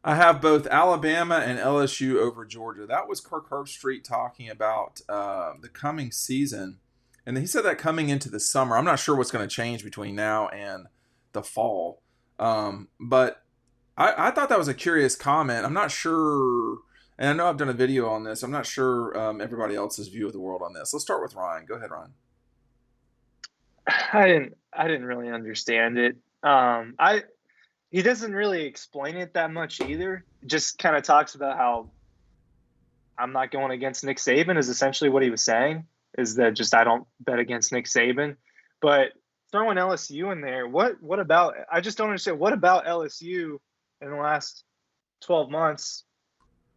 I have both Alabama and LSU over Georgia. That was Kirk Herbstreit talking about the coming season. And he said that coming into the summer. I'm not sure what's going to change between now and the fall. But I thought that was a curious comment. I'm not sure, and I know I've done a video on this. I'm not sure everybody else's view of the world on this. Let's start with Ryan. Go ahead, Ryan. I didn't really understand it. I He doesn't really explain it that much either. Just kind of talks about how I'm not going against Nick Saban is essentially what he was saying. Is that just I don't bet against Nick Saban, but throwing LSU in there, what about? I just don't understand. What about LSU in the last 12 months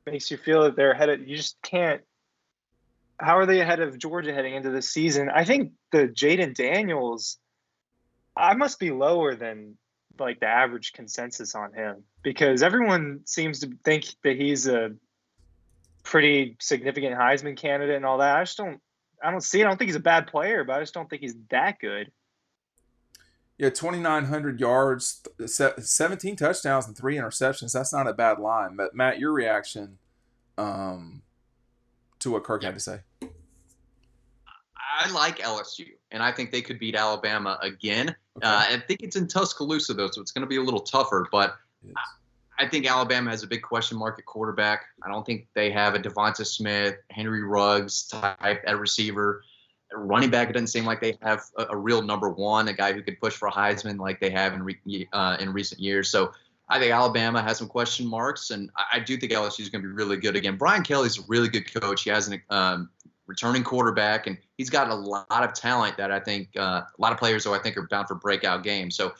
makes you feel that they're ahead of? You just can't. How are they ahead of Georgia heading into this season? I think the Jaden Daniels, I must be lower than like the average consensus on him because everyone seems to think that he's a pretty significant Heisman candidate and all that. I don't see it. I don't think he's a bad player, but I just don't think he's that good. Yeah, 2,900 yards, 17 touchdowns, and 3 interceptions. That's not a bad line. But Matt, your reaction um, to what Kirk Yeah, had to say? I like LSU, and I think they could beat Alabama again. Okay. I think it's in Tuscaloosa, though, so it's going to be a little tougher. But Yes. I think Alabama has a big question mark at quarterback. I don't think they have a Devonta Smith, Henry Ruggs type at receiver. Running back, it doesn't seem like they have a real number one, a guy who could push for a Heisman like they have in recent years. So I think Alabama has some question marks, and I do think LSU is going to be really good again. Brian Kelly's a really good coach. He has an returning quarterback, and he's got a lot of talent that I think a lot of players who I think are bound for breakout games. So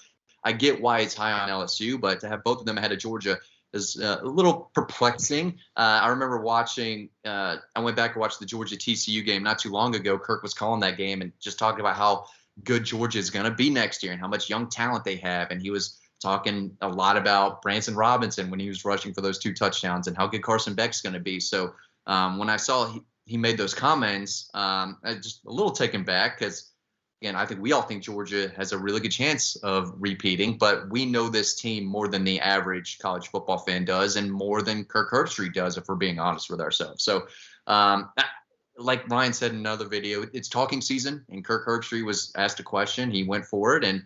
I get why it's high on LSU, but to have both of them ahead of Georgia is a little perplexing. I remember watching. I went back and watched the Georgia TCU game not too long ago. Kirk was calling that game and just talking about how good Georgia is going to be next year and how much young talent they have. And he was talking a lot about Branson Robinson when he was rushing for those 2 touchdowns and how good Carson Beck's going to be. So when I saw he made those comments, I just a little taken back because again, I think we all think Georgia has a really good chance of repeating, but we know this team more than the average college football fan does and more than Kirk Herbstreit does, if we're being honest with ourselves. So, like Ryan said in another video, it's talking season, and Kirk Herbstreit was asked a question. He went for it, and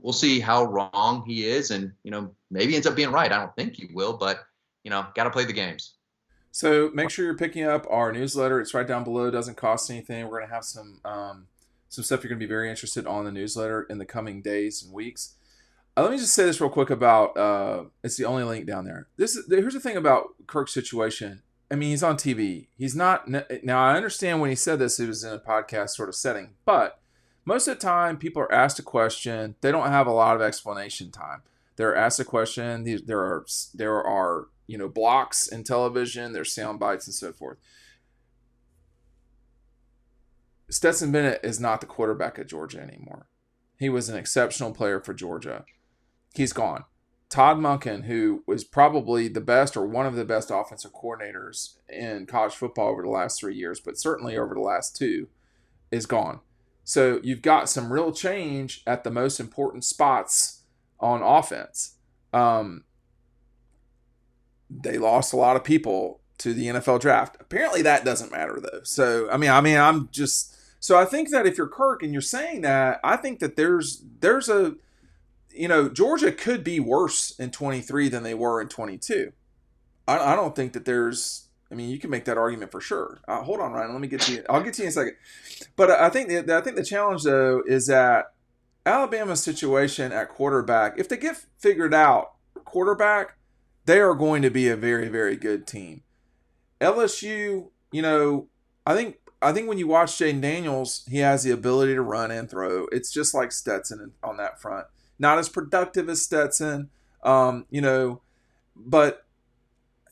we'll see how wrong he is, and, maybe ends up being right. I don't think he will, but, got to play the games. So make sure you're picking up our newsletter. It's right down below. It doesn't cost anything. We're going to have some stuff you're going to be very interested on the newsletter in the coming days and weeks. Let me just say this real quick about it's the only link down there. Here's the thing about Kirk's situation. I mean, he's on TV. He's not now. I understand when he said this, it was in a podcast sort of setting, but most of the time, people are asked a question. They don't have a lot of explanation time. They're asked a question. There are blocks in television. There's sound bites and so forth. Stetson Bennett is not the quarterback at Georgia anymore. He was an exceptional player for Georgia. He's gone. Todd Monken, who was probably the best or one of the best offensive coordinators in college football over the last 3 years, but certainly over the last two, is gone. So you've got some real change at the most important spots on offense. They lost a lot of people to the NFL draft. Apparently that doesn't matter though. So I think that if you're Kirk and you're saying that, I think that there's a Georgia could be worse in 23 than they were in 22. I don't think that you can make that argument for sure. Hold on, Ryan. Let me get to you. I'll get to you in a second. But I think the challenge though is that Alabama's situation at quarterback, if they get figured out quarterback, they are going to be a very, very good team. LSU, I think when you watch Jaden Daniels, he has the ability to run and throw. It's just like Stetson on that front. Not as productive as Stetson, but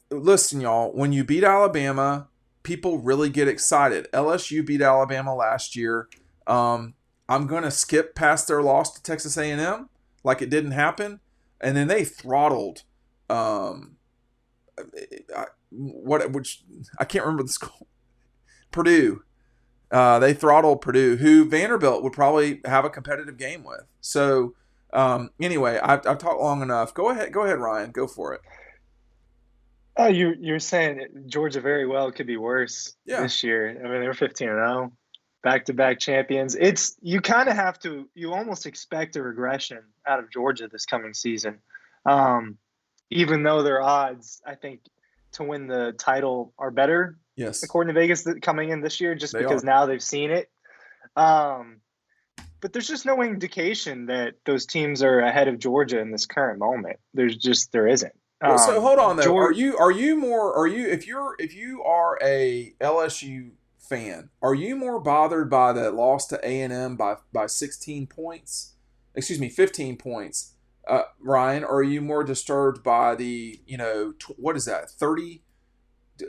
listen, y'all, when you beat Alabama, people really get excited. LSU beat Alabama last year. I'm going to skip past their loss to Texas A&M like it didn't happen. And then they throttled which I can't remember the school. Purdue. They throttled Purdue, who Vanderbilt would probably have a competitive game with. So anyway, I've talked long enough. Go ahead, Ryan. Go for it. Oh, you're saying Georgia very well could be worse Yeah. this year. I mean, they're 15-0, back-to-back champions. It's you kind of have to. You almost expect a regression out of Georgia this coming season, um, even though their odds, I think, to win the title are better Yes, according to Vegas coming in this year, just they because are. now they've seen it. Um, but there's just no indication that those teams are ahead of Georgia in this current moment. There isn't. Well, so hold on though. Georgia. Are you more? Are you if you are a LSU fan, are you more bothered by the loss to A&M by 16 points? Excuse me, 15 points, Ryan. Or are you more disturbed by the what is that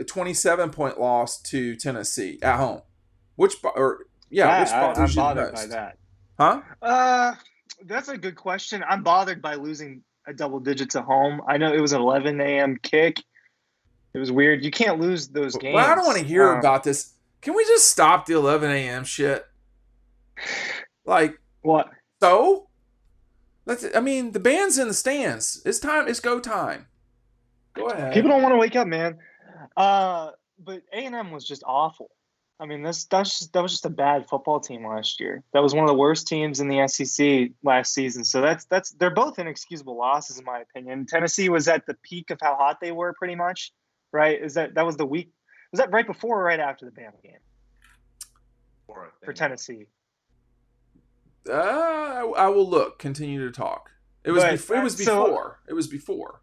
27 point loss to Tennessee at home? Which I'm bothers you the bothered by most? that. Huh? That's a good question. I'm bothered by losing a double digits at home. I know it was an 11 a.m. kick. It was weird. You can't lose those Well, I don't want games. to hear about this. Can we just stop the 11 a.m. shit? Like, What? so? I mean, the band's in the stands. It's time. It's go time. Go People ahead. don't want to wake up, man. But A&M was just awful. I mean, that was just a bad football team last year. That was one of the worst teams in the SEC last season. So that's they're both inexcusable losses in my opinion. Tennessee was at the peak of how hot they were, pretty much, right? That was the week? Was that right before or right after the Bama game for Tennessee? I will look. Continue to talk. It was before. It was before.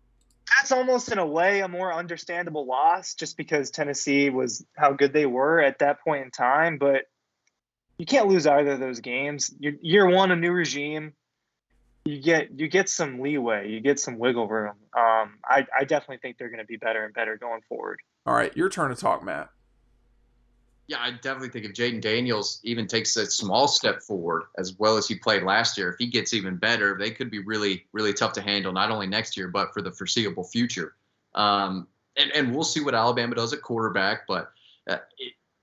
That's almost in a way a more understandable loss, just because Tennessee was how good they were at that point in time. But you can't lose either of those games. Year one, a new regime. You get some leeway. You get some wiggle room. I definitely think they're going to be better and better going forward. All right, your turn to talk, Matt. Yeah, I definitely think if Jaden Daniels even takes a small step forward, as well as he played last year, if he gets even better, they could be really, really tough to handle, not only next year, but for the foreseeable future. And we'll see what Alabama does at quarterback, but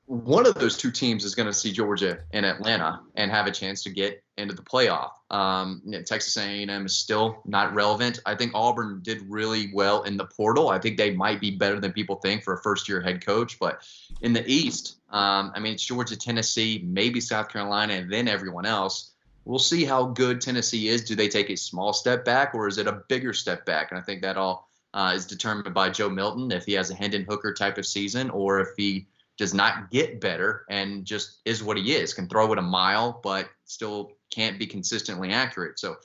one of those two teams is going to see Georgia and Atlanta and have a chance to get into the playoff. Texas A&M is still not relevant. I think Auburn did really well in the portal. I think they might be better than people think for a first-year head coach. But in the East, it's Georgia, Tennessee, maybe South Carolina, and then everyone else. We'll see how good Tennessee is. Do they take a small step back, or is it a bigger step back? And I think that all is determined by Joe Milton, if he has a Hendon Hooker type of season, or if he does not get better and just is what he is, can throw it a mile, but still can't be consistently accurate. So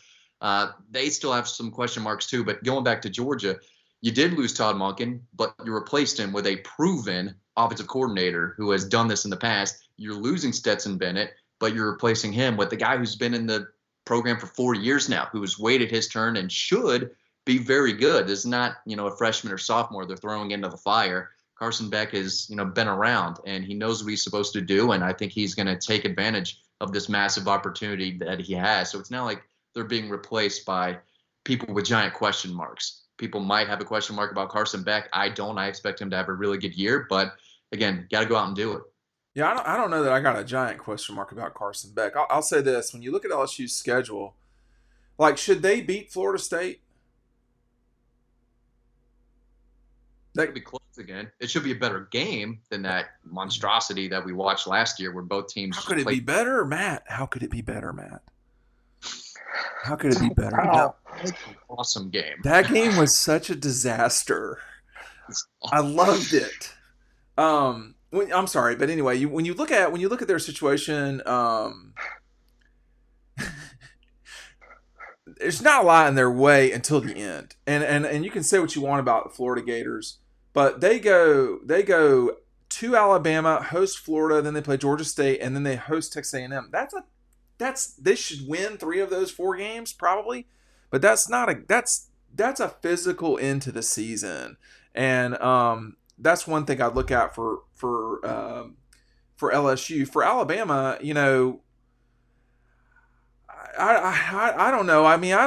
they still have some question marks too. But going back to Georgia, you did lose Todd Monken, but you replaced him with a proven offensive coordinator who has done this in the past. You're losing Stetson Bennett, but you're replacing him with the guy who's been in the program for 4 years now, who has waited his turn and should be very good. This is not, a freshman or sophomore they're throwing into the fire. Carson Beck has, been around and he knows what he's supposed to do. And I think he's going to take advantage of this massive opportunity that he has. So it's not like they're being replaced by people with giant question marks. People might have a question mark about Carson Beck. I don't. I expect him to have a really good year. But again, got to go out and do it. Yeah, I don't know that I got a giant question mark about Carson Beck. I'll say this. When you look at LSU's schedule, like, should they beat Florida State? That could be close again. It should be a better game than that monstrosity that we watched last year where both teams. How could it be better, Matt? How could it be better, Matt? How could it be better? Wow. Awesome game. That game was such a disaster. I loved it. I'm sorry, but anyway, when you look at their situation, there's not a lot in their way until the end. And you can say what you want about the Florida Gators, but they go to Alabama, host Florida, then they play Georgia State, and then they host Texas A&M. They should win 3 of those 4 games probably, but that's a physical end to the season, and that's one thing I'd look at for LSU. For Alabama, I don't know. I mean,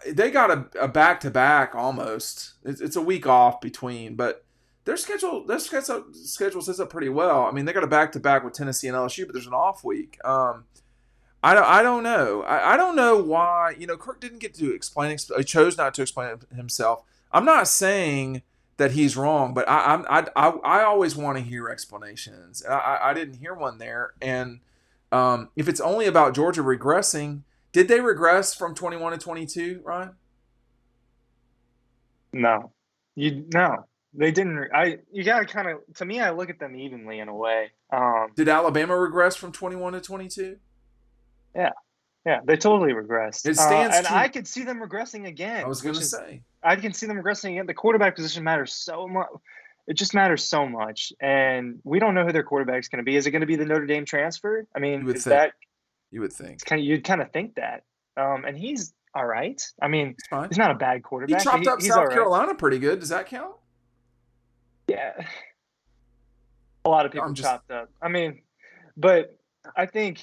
they got a back-to-back almost. It's a week off between, but their schedule sets up pretty well. I mean, they got a back-to-back with Tennessee and LSU, but there's an off week. I don't know. I don't know why. Kirk didn't get to explain. He chose not to explain it himself. I'm not saying that he's wrong, but I always want to hear explanations. I didn't hear one there. And if it's only about Georgia regressing, did they regress from 21 to 22, Ryan? No, they didn't. You gotta kind of, to me, I look at them evenly in a way. Did Alabama regress from 21 to 22? Yeah, they totally regressed. It stands and to- I could see them regressing again. I was going to say. I can see them regressing again. The quarterback position matters so much. It just matters so much, and we don't know who their quarterback's going to be. Is it going to be the Notre Dame transfer? I mean, You would think. You'd kind of think that. And he's all right. I mean, It's fine. he's not a bad quarterback. He chopped up he's South all right. Carolina pretty good. Does that count? Yeah. A lot of people chopped up. I mean, but I think.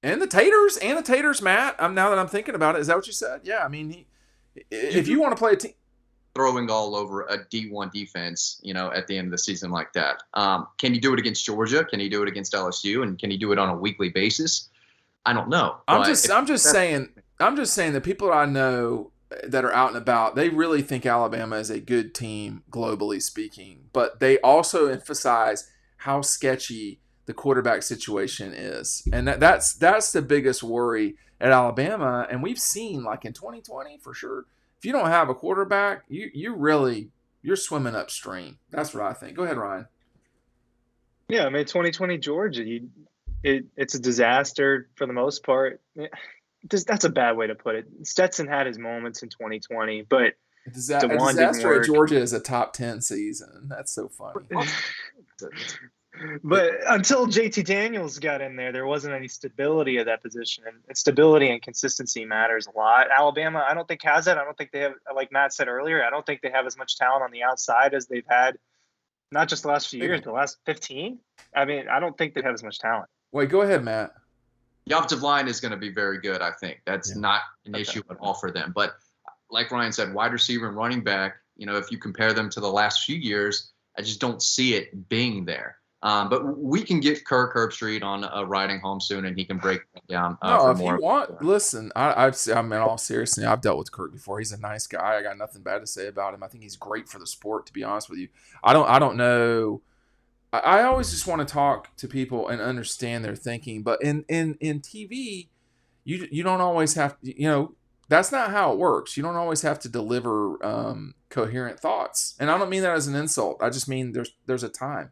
And the Taters, Matt. Now that I'm thinking about it, is that what you said? Yeah. I mean, if you want to play a team. Throwing all over a D1 defense, at the end of the season like that. Can you do it against Georgia? Can you do it against LSU? And can you do it on a weekly basis? I don't know. I'm just saying that people I know that are out and about, they really think Alabama is a good team globally speaking, but they also emphasize how sketchy the quarterback situation is, and that's the biggest worry at Alabama. And we've seen, like in 2020, for sure, if you don't have a quarterback, you're swimming upstream. That's what I think. Go ahead, Ryan. Yeah, I mean, 2020 Georgia, it's a disaster for the most part. That's a bad way to put it. Stetson had his moments in 2020 but a disaster at Georgia is a top 10 season. That's so funny. But until JT Daniels got in there wasn't any stability at that position. And stability and consistency matters a lot. Alabama, I don't think has that. I don't think they have, like Matt said earlier, I don't think they have as much talent on the outside as they've had, not just the last few years, the last 15. I mean, I don't think they have as much talent. Wait, go ahead, Matt. The offensive line is going to be very good, I think. That's not an issue at all for them. But like Ryan said, wide receiver and running back, if you compare them to the last few years, I just don't see it being there. But we can get Kirk Herbstreit on a riding home soon, and he can break it down. No, if you want, listen. I'm in all seriousness. I've dealt with Kirk before. He's a nice guy. I got nothing bad to say about him. I think he's great for the sport. To be honest with you, I don't know. I always just want to talk to people and understand their thinking. But in TV, you don't always have to. That's not how it works. You don't always have to deliver coherent thoughts. And I don't mean that as an insult. I just mean there's a time.